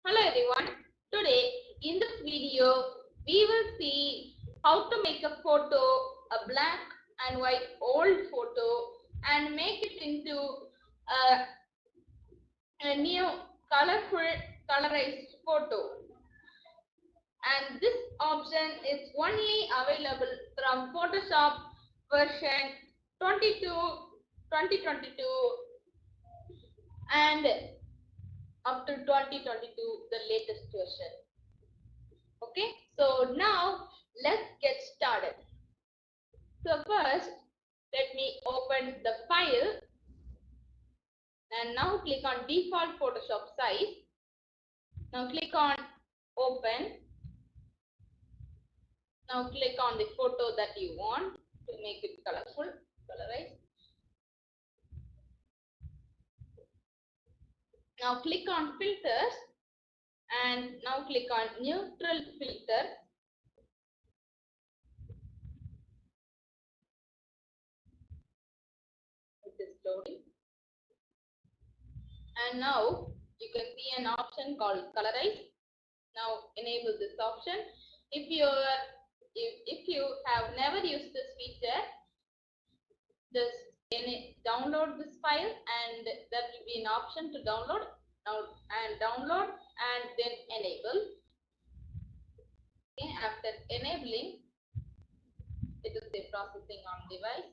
Hello everyone. Today in this video we will see how to make a photo, a black and white old photo, and make it into a new colorful colorized photo. And this option is only available from Photoshop version 2022 and up to 2022 the latest version. Okay, so now let's get started. So first let me open the file and now click on default Photoshop size. Now click on open. Now click on the photo that you want to make it colorful, colorize. Now click on filters and now click on neutral filter. It is loading. And now you can see an option called colorize. Now enable this option. If you have never used this feature, just download this file and there will be an option to download and then enable. Okay, after enabling, it will say processing on device.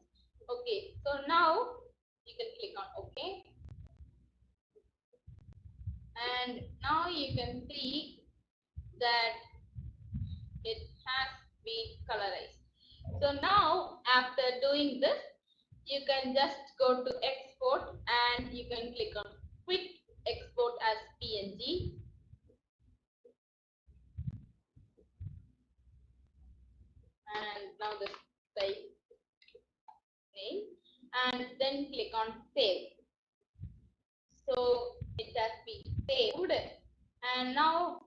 Okay, so now you can click on OK, and now you can see that it has been colorized. So now after doing this, you can just go to export and you can click on quick export as PNG. And now the save name and then click on save. So it has been saved, and now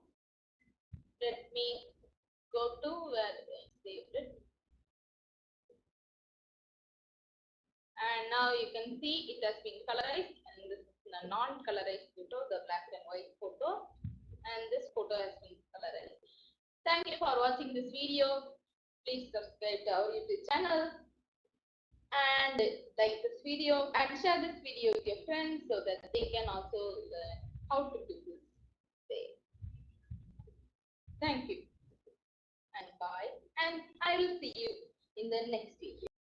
let me go to where I saved it. And now you can see it has been colorized, and this is a non-colorized photo, the black and white photo, and this photo has been colorized. Thank you for watching this video. Please subscribe to our YouTube channel and like this video and share this video with your friends so that they can also learn how to do this. Thank you and bye, and I will see you in the next video.